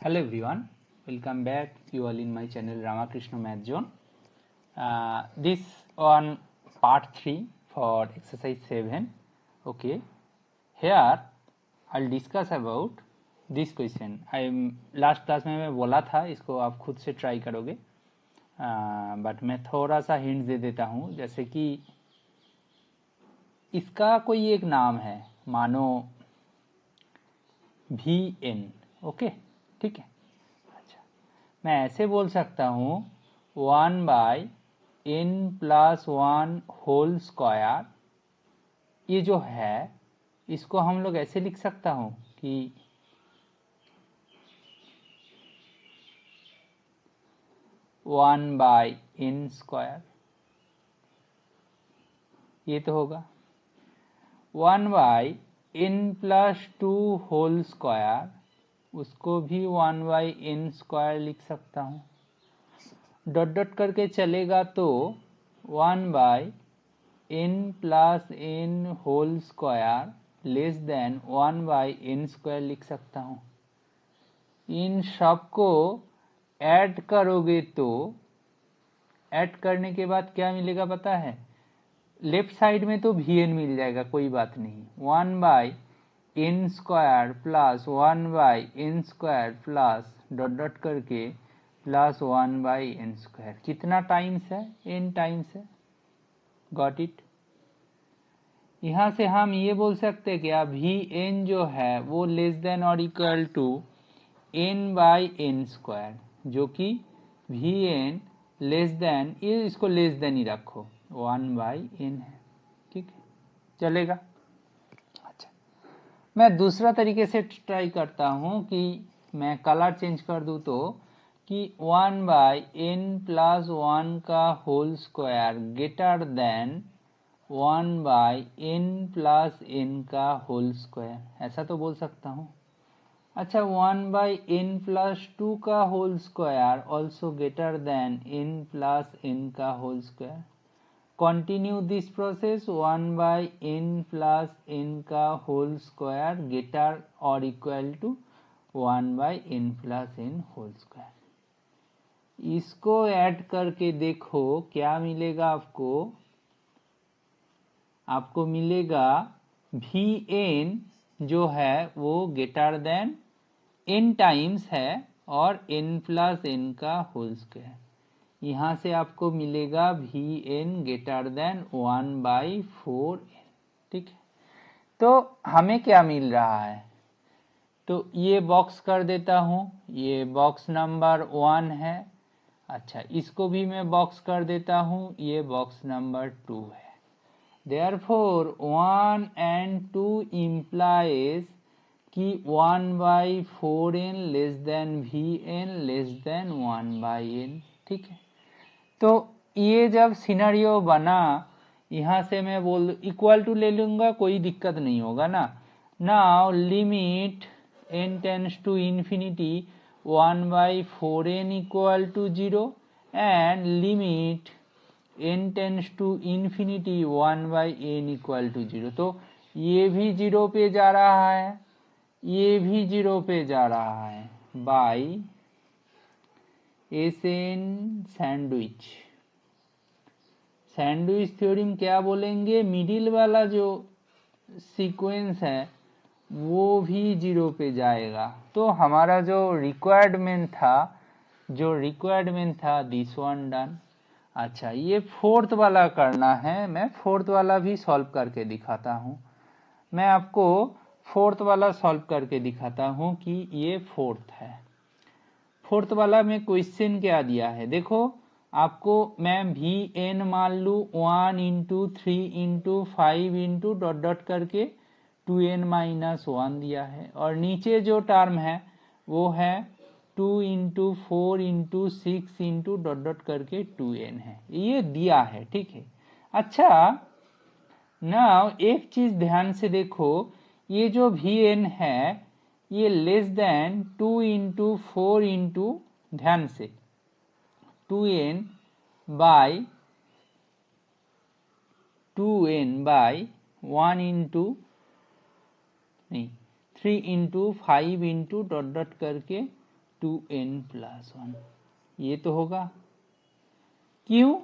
Hello everyone, welcome back you all in my channel Ramakrishna Math Zone. This on part 3 for exercise 7. Okay, here I'll discuss about this question. Last class में मैं बोला था इसको आप खुद से try करोगे, बट मैं थोड़ा सा हिंट दे देता हूँ. जैसे कि इसका कोई एक नाम है, मानो Vn. ओके, ठीक है. अच्छा, मैं ऐसे बोल सकता हूँ 1/n+1 होल स्क्वायर. ये जो है इसको हम लोग ऐसे लिख सकता हूँ कि 1/n². ये तो होगा 1/n+2 होल स्क्वायर, उसको भी 1/n² लिख सकता हूँ. डॉट डॉट करके चलेगा तो 1/n+n whole square less than 1/n² लिख सकता हूँ. इन सब को ऐड करोगे तो ऐड करने के बाद क्या मिलेगा पता है? लेफ्ट साइड में तो Vn मिल जाएगा, कोई बात नहीं. 1/n² plus 1/n² plus dot dot करके प्लस 1/n². कितना टाइम्स है? n टाइम्स है. Got it. यहाँ से हम ये बोल सकते हैं कि Vn जो है वो लेस देन और इक्वल टू n/n², जो कि Vn लेस देन, ये इसको लेस देन ही रखो, 1/n है. ठीक है, चलेगा. अच्छा, मैं दूसरा तरीके से ट्राई करता हूँ कि मैं कलर चेंज कर दूँ तो कि 1/n+1 का whole square greater than 1/n+n का होल स्क्वायर, ऐसा तो बोल सकता हूँ. अच्छा, 1/n+2 का whole square also greater than n+n का whole square. Continue this process. 1/n+n का होल स्क्वायर ग्रेटर और equal to 1/n+n whole square. इसको ऐड करके देखो क्या मिलेगा आपको मिलेगा Vn जो है वो ग्रेटर देन n टाइम्स है और n+n का होल स्क्वायर. यहाँ से आपको मिलेगा Vn ग्रेटर देन 1/4n. ठीक है, तो हमें क्या मिल रहा है? तो ये बॉक्स कर देता हूँ, ये बॉक्स नंबर 1 है. अच्छा, इसको भी मैं बॉक्स कर देता हूँ, ये बॉक्स नंबर 2 है. Therefore 1 and 2 implies कि 1/4n less than Vn less than 1/n. ठीक है, तो ये जब सिनेरियो बना, यहाँ से मैं बोल इक्वल टू ले लूँगा, कोई दिक्कत नहीं होगा ना. Now limit n tends to infinity 1/4n equal to 0 and limit n tends to infinity 1/n equal to 0. तो ये भी 0 पे जा रहा है, ये भी 0 पे जा रहा है by Sn sandwich. Sandwich theorem क्या बोलेंगे? मिडिल वाला जो सीक्वेंस है वो भी 0 पे जाएगा. तो हमारा जो रिक्वायरमेंट था दिस वन डन. अच्छा, ये फोर्थ वाला करना है. मैं फोर्थ वाला भी सॉल्व करके दिखाता हूँ. मैं आपको फोर्थ वाला सॉल्व करके दिखाता हूँ कि ये फोर्थ है. फोर्थ वाला में क्वेश्चन क्या दिया है देखो. आपको मैं Vn मान लूँ 1 × 3 × 5 × डॉट डॉट करके 2n-1 दिया है, और नीचे जो टर्म है वो है 2 × 4 × 6 × डॉट डॉट करके 2n है. ये दिया है. ठीक है. अच्छा, नाउ एक चीज ध्यान से देखो, ये जो Vn है ये लेस देन 2 × 4 × ध्यान से 2n बाई 1 × नहीं 3 × 5 × डॉट डॉट करके 2n+1, ये तो होगा। क्यों?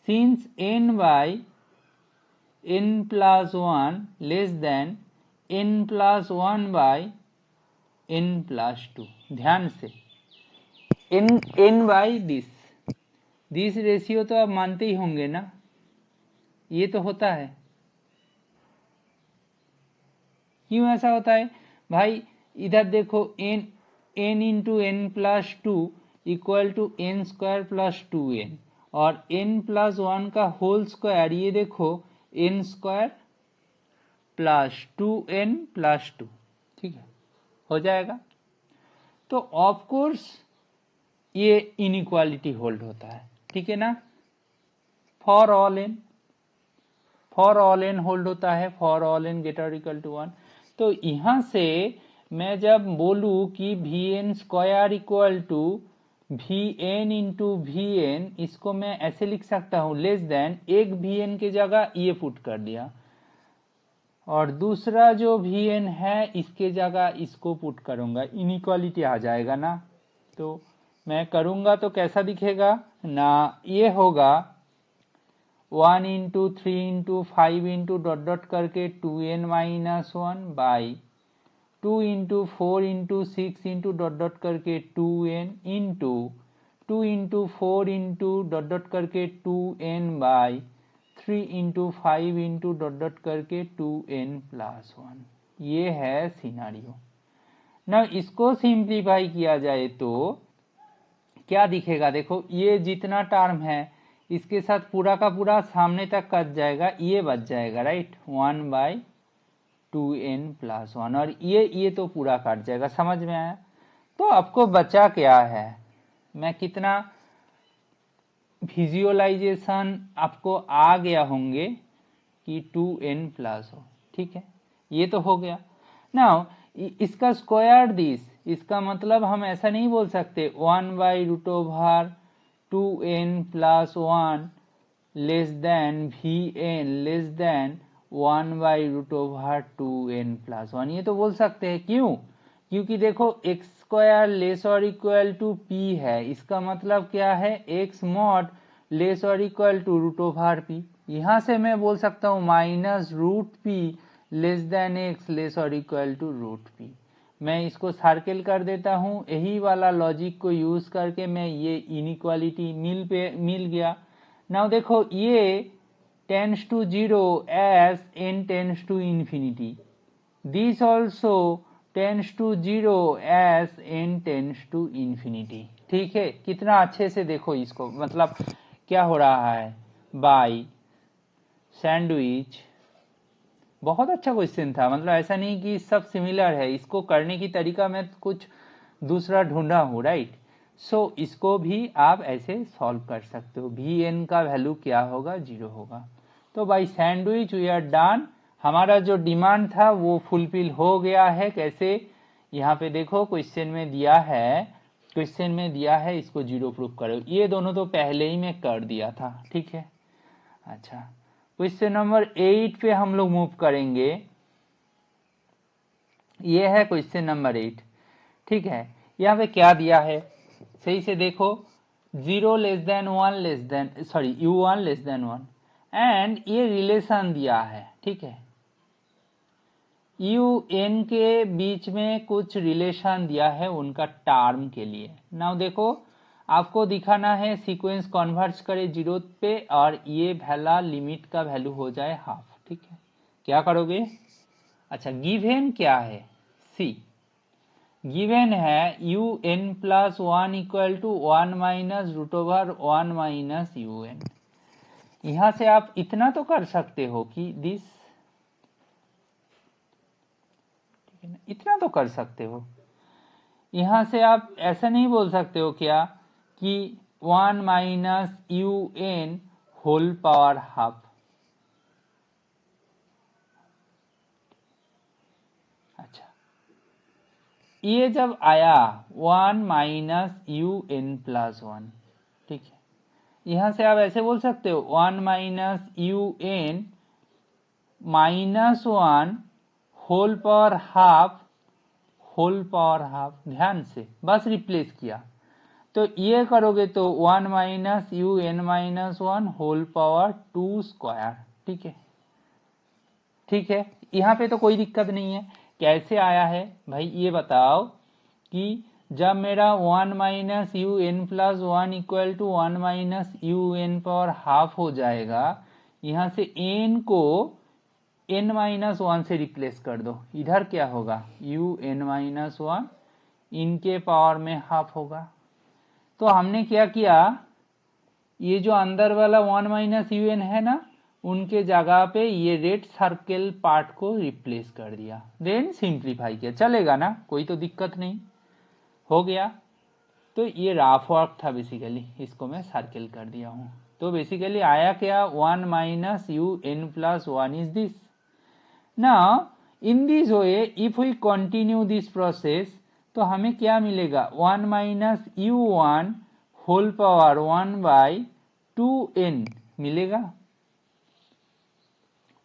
Since n/n+1 less than n+1/n+2। ध्यान से n/दिस रेशियो तो आप मानते ही होंगे ना, ये तो होता है। क्यों ऐसा होता है भाई? इधर देखो n into n+2 equal to n² + 2n, और n+1 का होल स्क्वायर, ये देखो n² + 2n+2, ठीक है, हो जाएगा। तो ऑफ कोर्स ये इनइक्वालिटी होल्ड होता है, ठीक है ना। फॉर ऑल n होल्ड होता है, for all n greater equal to 1। तो यहां से मैं जब बोलूं कि Vn² equal to Vn into Vn, इसको मैं ऐसे लिख सकता हूं, लेस देन एक Vn के जगह ये पुट कर दिया, और दूसरा जो Vn है इसके जगह इसको पुट करूंगा, इनइक्वालिटी आ जाएगा ना। तो मैं करूंगा तो कैसा दिखेगा ना, ये होगा 1 into 3 into 5 into dot dot करके 2n-1 by 2 into 4 into 6 into dot dot करके 2n into 2 into 4 into dot dot करके 2n by 3 into 5 into dot dot करके 2n+1। ये है सिनारियो ना। इसको सिंप्लीफाई किया जाए तो क्या दिखेगा? देखो ये जितना टर्म है इसके साथ पूरा का पूरा सामने तक कट जाएगा, ये बच जाएगा, राइट, 1/2n+1, और ये तो पूरा कट जाएगा। समझ में आया? तो आपको बचा क्या है, मैं कितना विजुअलाइजेशन आपको आ गया होंगे कि 2n+, ठीक है, ये तो हो गया। नाउ इसका स्क्वायर दिस, इसका मतलब हम ऐसा नहीं बोल सकते 1/√2n+1 less than Vn less than 1/√2n+1, ये तो बोल सकते हैं। क्यों? क्योंकि देखो x² लेस और इक्वल टू p है, इसका मतलब क्या है, x mod लेस और इक्वल टू √p। यहां से मैं बोल सकता हूं -√p less than x less और इक्वल टू √p। मैं इसको सर्किल कर देता हूं, यही वाला लॉजिक को यूज करके मैं ये इनइक्वालिटी मिल गया। नाउ देखो ये tends to 0 as n tends to infinity, this also tends to 0 as n tends to infinity, ठीक है। कितना अच्छे से देखो इसको, मतलब क्या हो रहा है, बाय सैंडविच। बहुत अच्छा क्वेश्चन था, मतलब ऐसा नहीं कि सब सिमिलर है, इसको करने की तरीका मैं कुछ दूसरा ढूंढा हूँ, राइट। सो इसको भी आप ऐसे सॉल्व कर सकते हो। Vn का वैल्यू क्या होगा, 0 होगा। तो by sandwich we are done, हमारा जो डिमांड था वो फुलफिल हो गया है। कैसे? यहाँ पे देखो क्वेश्चन में दिया है, इसको 0 प्रूफ करो। ये दोनों तो पहले ही मैं कर दिया था, ठीक है। अच्छा, क्वेश्चन नंबर 8 पे हम लोग मूव करेंगे। ये है क्वेश्चन नंबर 8, ठीक है। यहाँ पे क्या दिया है सही से देखो, 0 less than 1 less than u1 less than 1, and ये रिलेशन दिया है, ठीक है। un के बीच में कुछ रिलेशन दिया है उनका टर्म के लिए। नाउ देखो आपको दिखाना है सीक्वेंस कन्वर्ज करे 0 पे, और ये वैला लिमिट का वैल्यू हो जाए हाफ, ठीक है। क्या करोगे? अच्छा, गिवन क्या है, सी गिवन है un+1 इक्वल टू 1 -√1 - un। यहां से आप इतना तो कर सकते हो कि दिस, इतना तो कर सकते हो। यहां से आप ऐसा नहीं बोल सकते हो क्या कि 1 - un होल पावर हाफ। अच्छा, ये जब आया 1 - un+1, ठीक है, यहां से आप ऐसे बोल सकते हो 1 - un -1 whole power half whole power half, ध्यान से बस रिप्लेस किया। तो ये करोगे तो 1 minus you N minus 1 whole power 2 square. ठीक है, ठीक है, यहाँ पे तो कोई दिक्कत नहीं है। कैसे आया है भाई ये बताओ कि जब मेरा 1 minus you N plus 1 equal to 1 minus you N power half हो जाएगा, यहाँ से एन को n माइनस 1 से रिप्लेस कर दो, इधर क्या होगा यू एन माइनस 1 इनके पावर में हाफ होगा। तो हमने क्या किया, ये जो अंदर वाला 1 माइनस यू एन है ना, उनके जगह पे ये रेड सर्कल पार्ट को रिप्लेस कर दिया, देन सिंप्लीफाई किया, चलेगा ना, कोई तो दिक्कत नहीं, हो गया। तो ये राफ वर्क था बेसिकली, इसको मैं सर्कल कर दिया हूँ। तो बेसिकली आया क्या, 1 minus you N plus 1 is this. Now in this way if we continue this process, तो हमें क्या मिलेगा, 1 minus U 1 whole power 1 by 2n मिलेगा,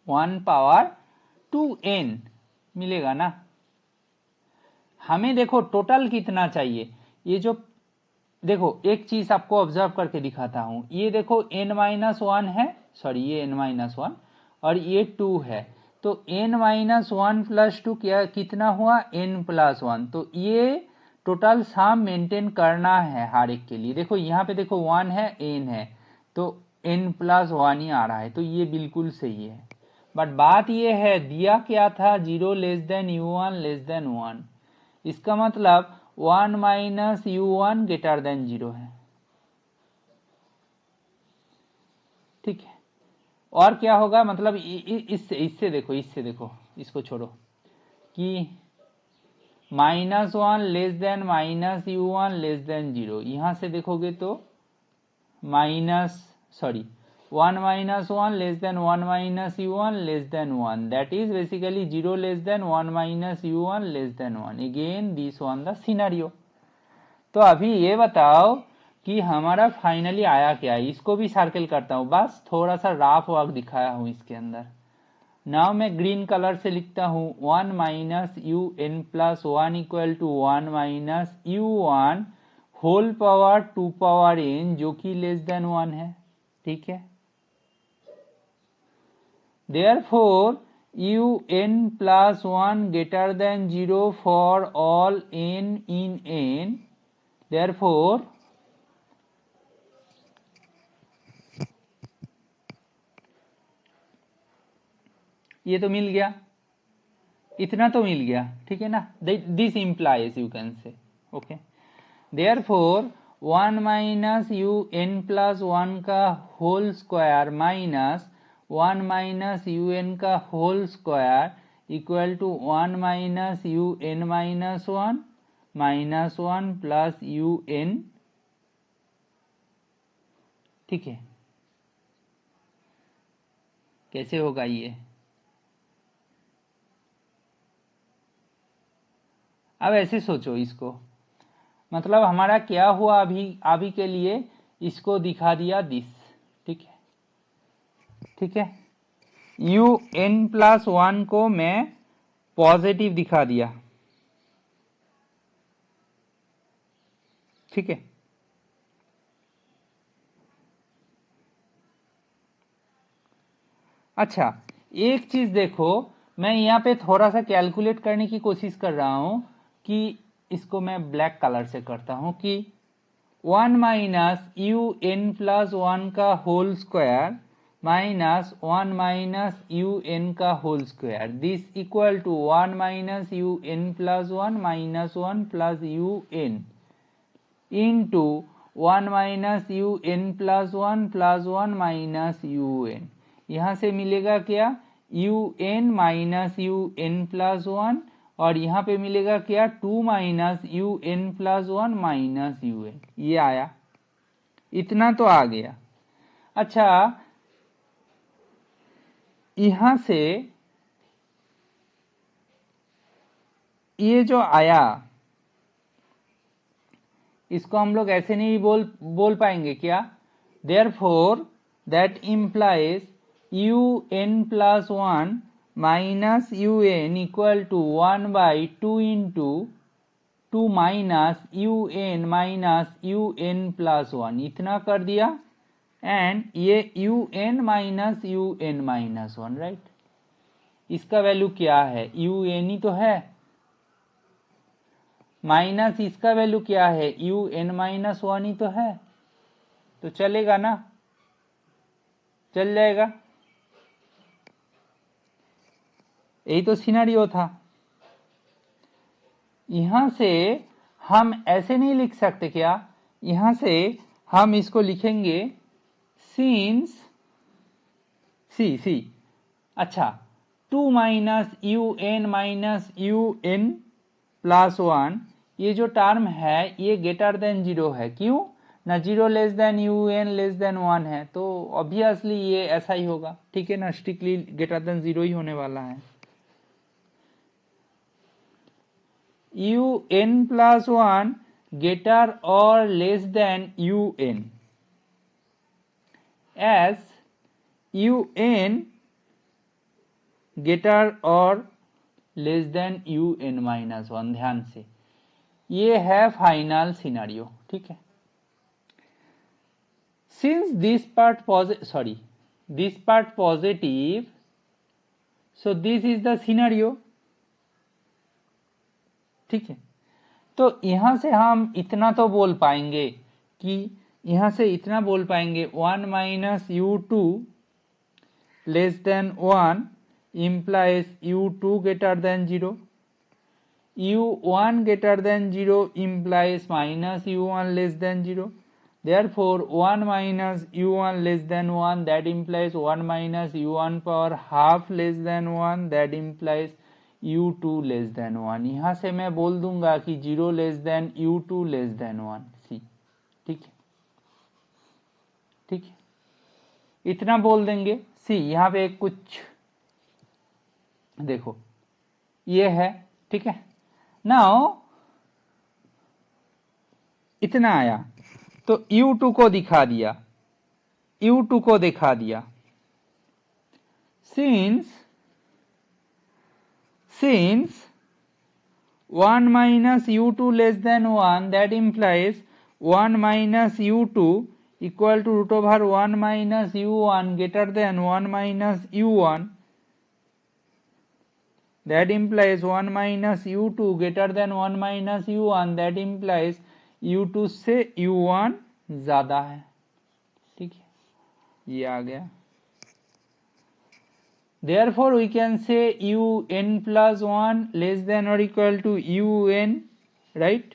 1 पावर 2n मिलेगा ना। हमें देखो टोटल कितना चाहिए, ये जो देखो एक चीज आपको ऑब्जर्व करके दिखाता हूं, ये देखो n माइनस 1 है, सॉरी ये n माइनस 1 और ये 2 है, तो n माइनस 1 प्लस 2 क्या कितना हुआ, n प्लस 1। तो ये टोटल सम मेंटेन करना है हर एक के लिए। देखो यहाँ पे देखो 1 है n है, तो n प्लस 1 ही आ रहा है, तो ये बिल्कुल सही है। बट बात ये है दिया क्या था, 0 less than u1 less than 1, इसका मतलब 1 माइनस u1 ग्रेटर देन 0 है। ठीक है, और क्या होगा, मतलब इससे देखो, इसको छोड़ो कि minus 1 less than minus u1 less than 0, यहां से देखोगे तो minus 1 minus 1 less than 1 minus u1 less than 1, that is basically 0 less than 1 minus u1 less than 1, again this one the scenario. तो अभी ये बताओ कि हमारा फाइनली आया क्या है, इसको भी सर्कल करता हूं, बस थोड़ा सा राफ वर्क दिखाया हूं इसके अंदर। नाउ मैं ग्रीन कलर से लिखता हूं 1 minus you N plus 1 equal to 1 minus u1 whole power 2 power n जो कि लेस देन 1 है। ठीक है, therefore un plus 1 greater than 0 for all n in n, therefore ये तो मिल गया, इतना तो मिल गया, ठीक है ना, this implies you can say okay. Therefore 1 minus you N plus 1 का whole square minus 1 minus you n का whole square equal to 1 minus you N minus 1 minus 1 plus u n. ठीक है, कैसे होगा ये, अब ऐसे सोचो इसको, मतलब हमारा क्या हुआ, अभी के लिए इसको दिखा दिया दिस। ठीक है, ठीक है, यू एन प्लस 1 को मैं पॉजिटिव दिखा दिया। ठीक है, अच्छा एक चीज देखो, मैं यहाँ पे थोड़ा सा कैलकुलेट करने की कोशिश कर रहा हूं कि इसको मैं ब्लैक कलर से करता हूं कि 1 माइनस यू एन प्लस 1 का whole square minus 1 minus you n का whole square, this equal to 1 minus you N plus 1 minus 1 plus u n into 1 minus you N plus 1 minus you n, यहां से मिलेगा क्या, u N minus you N plus 1, और यहाँ पे मिलेगा क्या, 2 minus you N plus 1 minus you n, ये आया, इतना तो आ गया। अच्छा यहां से ये जो आया इसको हम लोग ऐसे नहीं बोल पाएंगे क्या, therefore that implies U N plus 1 minus you N equal to 1 by 2 into two minus you N plus one, इतना कर दिया, एंड ये U N minus one, right. इसका वैल्यू क्या है, यू एन ही तो है, माइनस इसका वैल्यू क्या है, यू एन माइनस वन ही तो है, तो चलेगा ना, चल जाएगा। यही तो सिनेरियो था। यहां से हम ऐसे नहीं लिख सकते क्या, यहां से हम इसको लिखेंगे सिंस सी अच्छा, two minus you N plus one, ये जो टर्म है ये ग्रेटर देन जीरो है, क्यों ना, zero less than U N less than one है, तो ऑब्वियसली ये ऐसा ही होगा, ठीक है ना, स्ट्रिक्टली ग्रेटर देन जीरो ही होने वाला है। U N plus one greater or less than un, as un greater or less than un minus one. ध्यान से, ये है फाइनल सिनेरियो, ठीक है। Since this part positive, so this is the scenario, ठीक है। तो यहां से हम इतना तो बोल पाएंगे कि यहां से इतना बोल पाएंगे 1 minus u2 less than 1 implies u2 greater than 0, u1 greater than 0 implies minus u1 less than 0, therefore 1 minus u1 less than 1, that implies 1 minus u1 power half less than 1, that implies u2 less than 1। यहां से मैं बोल दूंगा कि 0 less than u2 less than 1, सी, ठीक है, ठीक है, इतना बोल देंगे। सी यहां पे कुछ देखो, ये है, ठीक है। नाउ इतना आया तो u2 को दिखा दिया, u2 को दिखा दिया, since 1 minus u2 less than 1, that implies 1 minus u2 equal to root over 1 minus u1 greater than 1 minus u1, that implies 1 minus u2 greater than 1 minus u1, that implies u2 से u1 ज्यादा है, ठीक है, ये आ गया। Therefore we can say un plus 1 less than or equal to un, right,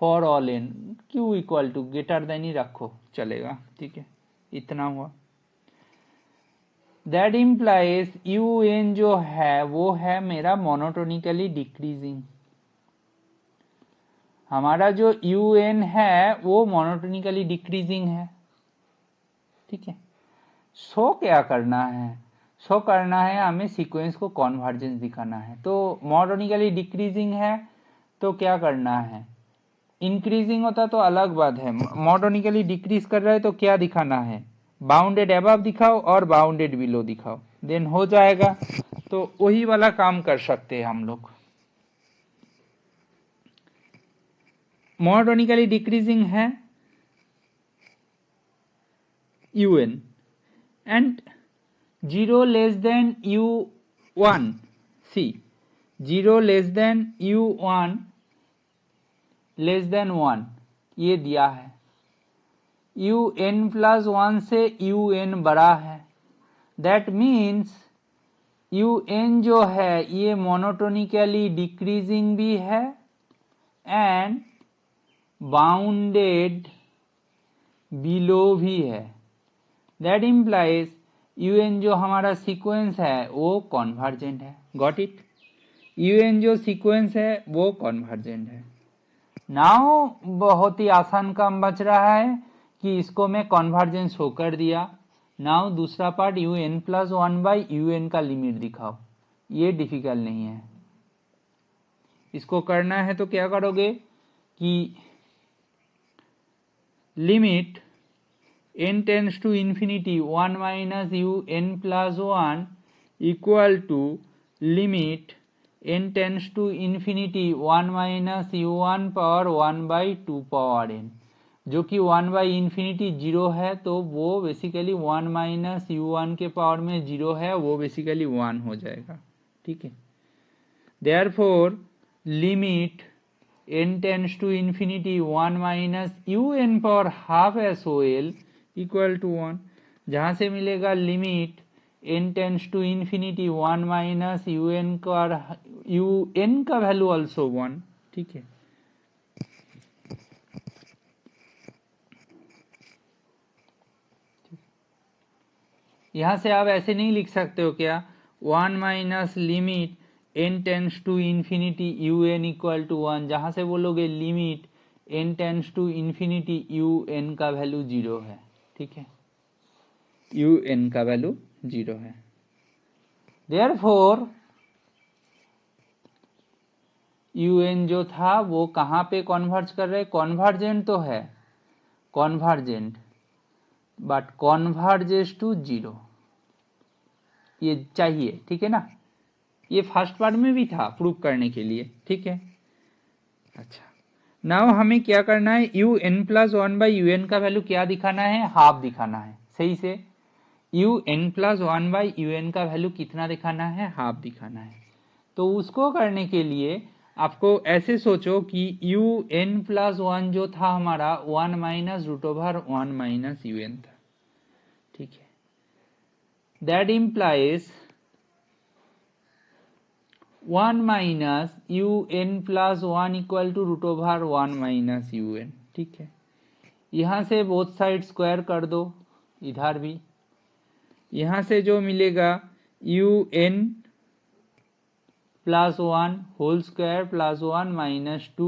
for all n, q equal to greater than ही रखो चलेगा, ठीक है, इतना हुआ। That implies un जो है वो है मेरा मोनोटोनिकली डिक्रीजिंग, हमारा जो un है वो मोनोटोनिकली डिक्रीजिंग है, ठीक है। सो क्या करना है, शो करना है हमें सीक्वेंस को कॉन्वर्जेंस दिखाना है। तो मोनोटोनिकली डिक्रीजिंग है तो क्या करना है, इंक्रीजिंग होता तो अलग बात है, मोनोटोनिकली डिक्रीज कर रहा है तो क्या दिखाना है, बाउंडेड अबव दिखाओ और बाउंडेड बिलो दिखाओ, देन हो जाएगा। तो वही वाला काम कर सकते हैं हम लोग। मोनोटोनिकली डिक्रीजिंग है un and 0 less than u1, see 0 less than u1 less than 1 ये दिया है, un प्लस 1 से un बड़ा है, दैट मीन्स un जो है ये मोनोटोनिकली डिक्रीजिंग भी है एंड बाउंडेड बिलो भी है, दैट इम्प्लाइज un जो हमारा सीक्वेंस है वो कॉन्वर्जेंट है, गॉट इट, un जो सीक्वेंस है वो कॉन्वर्जेंट है। नाउ बहुत ही आसान काम बच रहा है कि इसको मैं कॉन्वर्जेंस शो कर दिया। नाउ दूसरा part un plus 1 by un का लिमिट दिखाओ, ये डिफिकल्ट नहीं है। इसको करना है तो क्या करोगे कि limit n tends to infinity 1 minus un plus 1 equal to limit n tends to infinity 1 minus u1 power 1/2 power n, जो कि 1/infinity 0 है, तो वो बेसिकली 1 माइनस u1 के पावर में 0 है, वो बेसिकली 1 हो जाएगा। ठीक है, therefore limit n tends to infinity 1 minus un power half sol equal to 1, जहां से मिलेगा limit n tends to infinity 1 minus un का वैल्यू ऑल्सो 1। ठीक है, यहां से आप ऐसे नहीं लिख सकते हो क्या, 1 minus limit n tends to infinity un equal to 1, जहां से बोलोगे limit n tends to infinity un का वैल्यू 0 है। ठीक है, un का वैल्यू 0 है, देयरफॉर un जो था वो कहां पे कॉन्वर्ज कर रहे, कॉन्वर्जेंट तो है, कॉन्वर्जेंट, बट कॉन्वर्जेस टू 0 ये चाहिए। ठीक है ना, ये फर्स्ट पार्ट में भी था प्रूव करने के लिए। ठीक है, अच्छा, नाउ हमें क्या करना है, un प्लस 1/un का वैल्यू क्या दिखाना है, हाफ दिखाना है। सही से un प्लस 1/un का वैल्यू कितना दिखाना है, हाफ दिखाना है। तो उसको करने के लिए आपको ऐसे सोचो कि un प्लस 1 जो था हमारा 1 minus root over 1 minus un था। ठीक है, that implies 1 minus un plus 1 equal to root over 1 minus un। ठीक है, यहां से बोथ साइड स्क्वायर कर दो, इधर भी, यहां से जो मिलेगा un plus 1 whole square plus 1 minus 2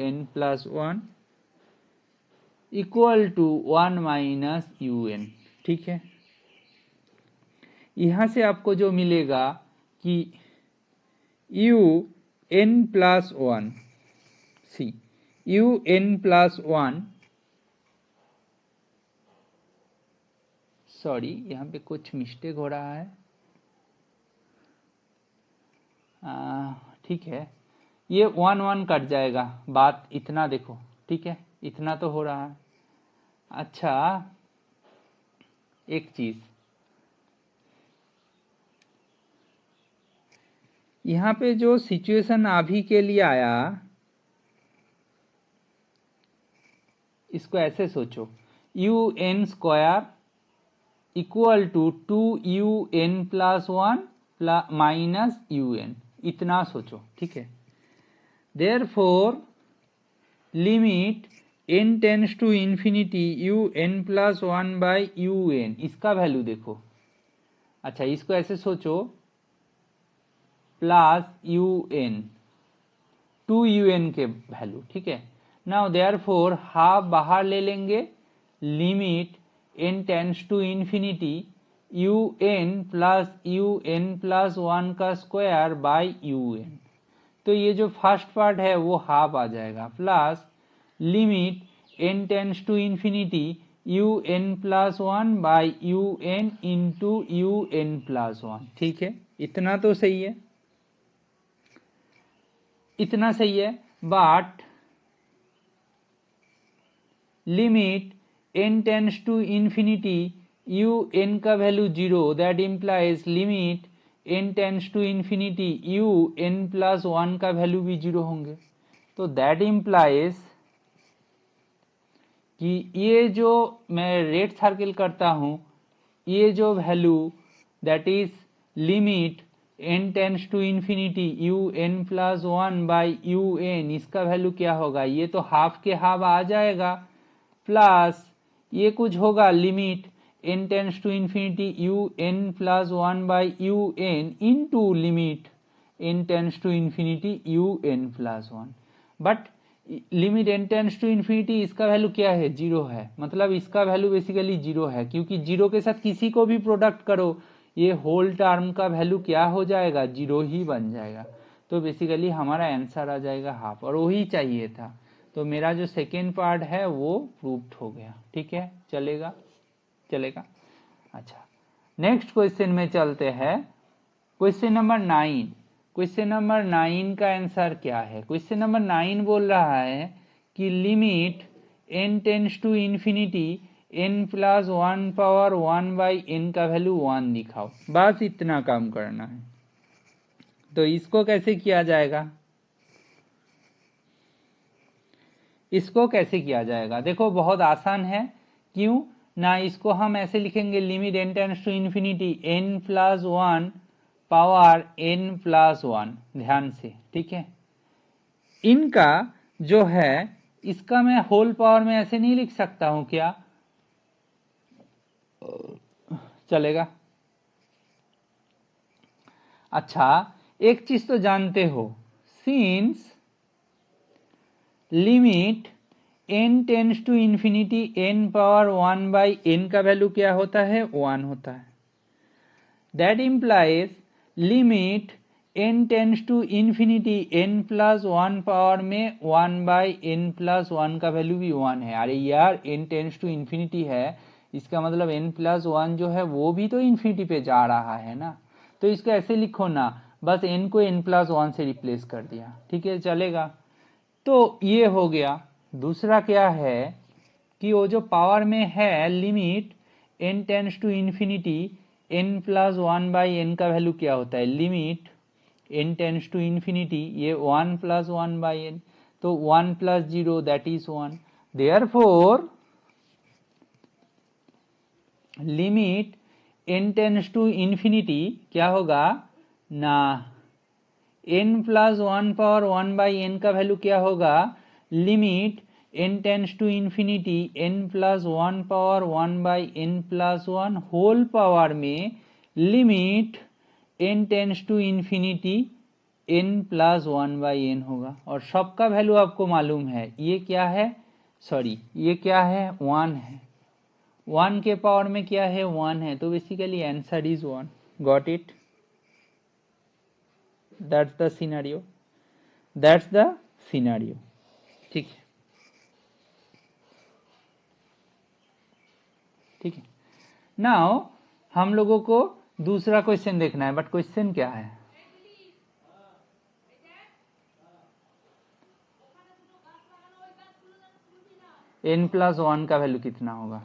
un plus 1 equal to 1 minus un। ठीक है, यहां से आपको जो मिलेगा कि un प्लस 1 सी un प्लस 1, सॉरी यहाँ पे कुछ मिस्टेक हो रहा है, ठीक है, ये 1 1 कट जाएगा, बात इतना देखो। ठीक है, इतना तो हो रहा है। अच्छा, एक चीज यहाँ पे जो सिचुएशन अभी के लिए आया, इसको ऐसे सोचो, un square equal to 2un plus 1 minus un, इतना सोचो। ठीक है, therefore limit n tends to infinity un plus 1/un, इसका वैल्यू देखो। अच्छा, इसको ऐसे सोचो, प्लस un 2un के वैल्यू। ठीक है, नाउ देयरफॉर हाफ बाहर ले लेंगे, limit n tends to infinity un plus 1 का स्क्वायर बाय un, तो ये जो फर्स्ट पार्ट है वो हाफ आ जाएगा, plus limit n tends to infinity un plus 1/un into un plus 1। ठीक है, इतना तो सही है, इतना सही है, but limit n tends to infinity un का value 0, that implies limit n tends to infinity un plus 1 का वैल्यू भी 0 होंगे। तो दैट इम्प्लाइज कि ये जो मैं रेड सर्किल करता हूं, ये जो value that is limit n tends to infinity un plus 1/un, इसका वैल्यू क्या होगा, ये तो हाफ के हाफ आ जाएगा, प्लस ये कुछ होगा limit n tends to infinity un plus 1/un into limit n tends to infinity un plus 1, but limit n tends to infinity इसका वैल्यू क्या है, 0 है, मतलब इसका वैल्यू बेसिकली 0 है, क्योंकि 0 के साथ किसी को भी प्रोडक्ट करो ये होल टर्म का वैल्यू क्या हो जाएगा, 0 ही बन जाएगा। तो बेसिकली हमारा आंसर आ जाएगा हाफ, और वही चाहिए था। तो मेरा जो सेकेंड पार्ट है वो प्रूव्ड हो गया। ठीक है, चलेगा, चलेगा। अच्छा, नेक्स्ट क्वेश्चन में चलते हैं, क्वेश्चन नंबर 9। क्वेश्चन नंबर 9 का आंसर क्या है? क्वेश्चन नंबर 9 बोल रहा है कि limit n tends to infinity n plus 1 power 1 by n का वैल्यू 1 दिखाओ। बस इतना काम करना है। तो इसको कैसे किया जाएगा? इसको कैसे किया जाएगा? देखो बहुत आसान है। क्यों ना, इसको हम ऐसे लिखेंगे limit n tends to infinity n plus 1 power n plus 1। ध्यान से, ठीक है। इनका जो है इसका मैं होल पावर में ऐसे नहीं लिख सकता हूं क्या? चलेगा? अच्छा, एक चीज तो जानते हो, since limit n tends to infinity n power 1 by n का वैल्यू क्या होता है? 1 होता है। That implies limit n tends to infinity n plus 1 power में 1 बाई n प्लस 1 का वैल्यू भी 1 है। अरे यार, n टेंड्स टू इन्फिनिटी है, इसका मतलब n प्लस 1 जो है वो भी तो इन्फिनिटी पे जा रहा है ना। तो इसको ऐसे लिखो ना, बस n को n प्लस 1 से रिप्लेस कर दिया, ठीक है, चलेगा। तो ये हो गया। दूसरा क्या है कि वो जो पावर में है limit n tends to infinity n plus 1 by n का वैल्यू क्या होता है? Limit n tends to infinity ये 1 प्लस 1 बाई n, तो 1 plus 0 that is 1। Therefore limit n tends to infinity क्या होगा ना, n plus 1 power 1 by n का वैल्यू क्या होगा? Limit n tends to infinity n plus 1 power 1 by n plus 1 whole power में limit n tends to infinity n plus 1 by n होगा। और सबका वैल्यू आपको मालूम है, ये क्या है? सॉरी, ये क्या है? 1 है। 1 के पावर में क्या है? 1 है। तो basically answer is 1। Got it? That's the scenario. That's the scenario. ठीक है, ठीक है। नाउ हम लोगों को दूसरा क्वेश्चन देखना है, बट क्वेश्चन क्या है? n प्लस 1 का वैल्यू कितना होगा?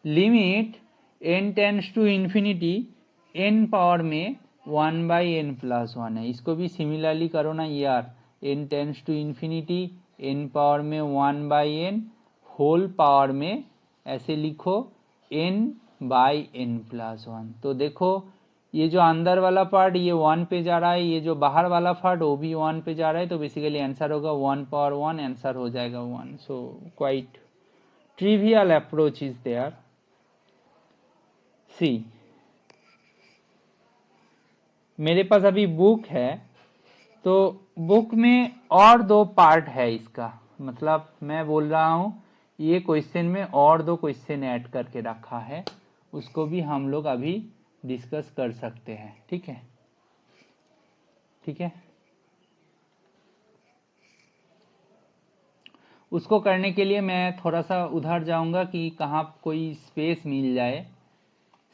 Limit n tends to infinity n power में 1 बाई n प्लस 1 है। इसको भी सिमिलरली करो ना यार, n tends to infinity n power में 1 बाई n होल पावर में ऐसे लिखो n बाई n प्लस 1। तो देखो ये जो अंदर वाला पार्ट ये 1 पे जा रहा है, ये जो बाहर वाला पार्ट वो भी 1 पे जा रहा है। तो बेसिकली आंसर होगा 1 पावर 1, आंसर हो जाएगा 1। So quite trivial approach is there. See, मेरे पास अभी बुक है, तो बुक में और 2 पार्ट है इसका, मतलब मैं बोल रहा हूं ये क्वेश्चन में और 2 क्वेश्चन ऐड करके रखा है, उसको भी हम लोग अभी डिस्कस कर सकते हैं। ठीक है, ठीक है। उसको करने के लिए मैं थोड़ा सा उधर जाऊंगा कि कहाँ कोई स्पेस मिल जाए।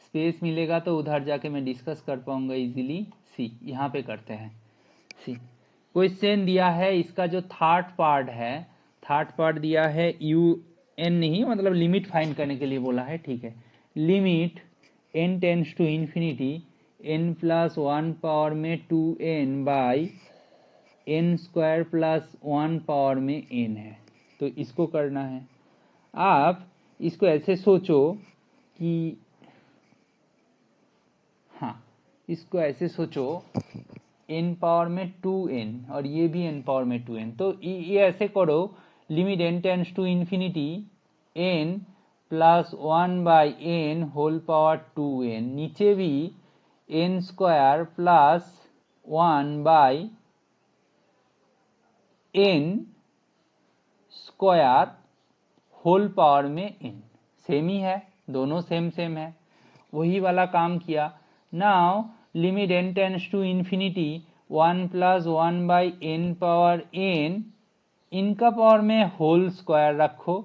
स्पेस मिलेगा तो उधर जाके मैं डिस्कस कर पाऊंगा इजीली। सी, यहाँ पे करते हैं। सी, क्वेश्चन दिया है, इसका जो थर्ड पार्ट है, थर्ड पार्ट दिया है यू एन नहीं, मतलब लिमिट फाइंड करने के लिए बोला है। ठीक है, limit n tends to infinity n plus 1 power में 2n by n square plus 1 power में n है। तो इसको करना है। आप इसको ऐसे सोचो कि हाँ, इसको ऐसे सोचो n पावर में 2n और ये भी n पावर में 2n। तो ये ऐसे करो, limit n tends to infinity n plus 1 by n whole power 2n, नीचे भी n square plus 1 by n square whole power में n। सेम ही है, दोनों सेम सेम है, वही वाला काम किया। Now limit n tends to infinity 1 plus 1 by n power n, इनका पावर में होल स्क्वायर रखो,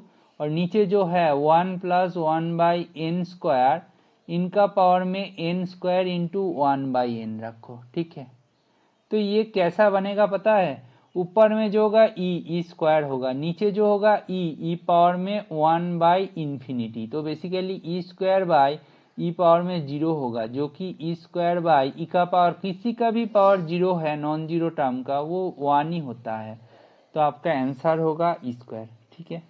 और नीचे जो है 1 प्लस 1 बाई n स्क्वायर, इनका पावर में n स्क्वायर इंटू 1/n रखो, ठीक है। तो ये कैसा बनेगा पता है, ऊपर में जो होगा ई स्क्वायर होगा, नीचे जो होगा ई पावर में 1/∞, तो basically E square by E power में 0 होगा, जो कि ई स्क्वायर बाई ई का पावर किसी का भी पावर 0 है नॉन जीरो टर्म का, वो 1 ही होता है। तो आपका आंसर होगा ई स्क्वायर, ठीक है,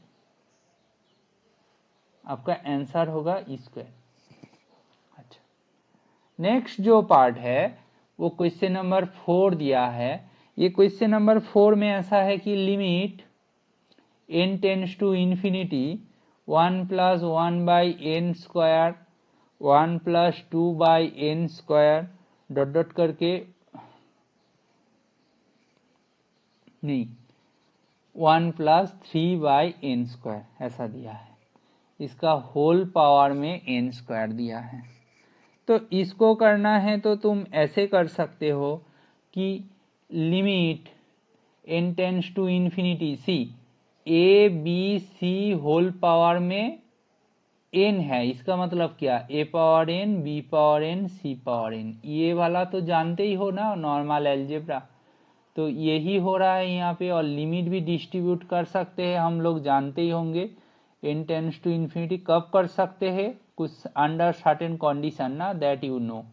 आपका आंसर ई स्क्वायर। अच्छा, नेक्स्ट जो पार्ट है वो क्वेश्चन नंबर 4 दिया है। ये क्वेश्चन नंबर 4 में ऐसा है कि limit n tends to infinity 1 plus 1/n square 1 plus 2/n square dot dot करके, नहीं 1 प्लस 3/n स्क्वायर ऐसा दिया है, इसका होल पावर में n स्क्वायर दिया है। तो इसको करना है तो तुम ऐसे कर सकते हो कि limit n tends to infinity, C A B C whole power में n है, इसका मतलब क्या, a power n b power n c power n, ये वाला तो जानते ही हो ना नॉर्मल अलजेब्रा, तो यही हो रहा है यहाँ पे। और लिमिट भी डिस्ट्रीब्यूट कर सकते हैं, हम लोग जानते ही होंगे n टेंड्स टू इन्फिनिटी कब कर सकते हैं, कुछ अंडर सर्टेन कंडीशन ना, that you know.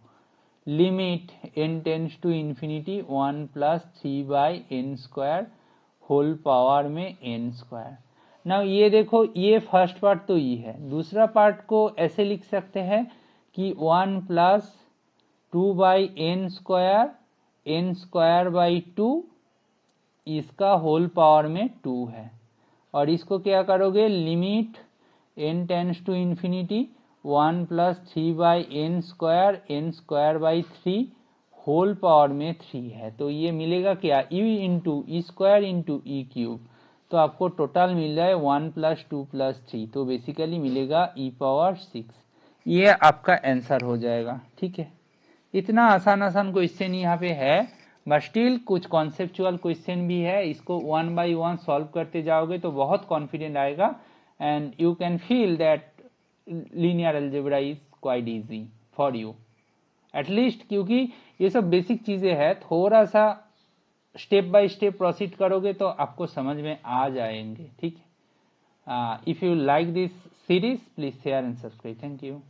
Limit n tends to infinity 1 plus 3/n square whole power में n स्क्वायर। ना ये देखो, ये फर्स्ट पार्ट तो ये है, दूसरा पार्ट को ऐसे लिख सकते हैं कि 1 plus 2/n square n square by 2, इसका होल पावर में 2 है। और इसको क्या करोगे, limit n tends to infinity 1 plus 3/n square n square by 3 whole power में 3 है, तो ये मिलेगा क्या, e into e square into e cube, तो आपको टोटल मिल रहा है 1 प्लस 2 प्लस 3, तो बेसिकली मिलेगा e पावर 6। ये आपका आंसर हो जाएगा, ठीक है। इतना आसान क्वेश्चन यहाँ पे है, बट स्टिल कुछ कॉन्सेप्चुअल क्वेश्चन भी है, इसको 1 बाई 1 सॉल्व करते जाओगे तो बहुत कॉन्फिडेंट आएगा, and you can feel that linear algebra is quite easy for you at least, क्योंकि ये सब बेसिक चीजें हैं, थोड़ा सा स्टेप बाय स्टेप प्रोसीड करोगे तो आपको समझ में आ जाएंगे, ठीक है। If you like this series please share and subscribe, thank you.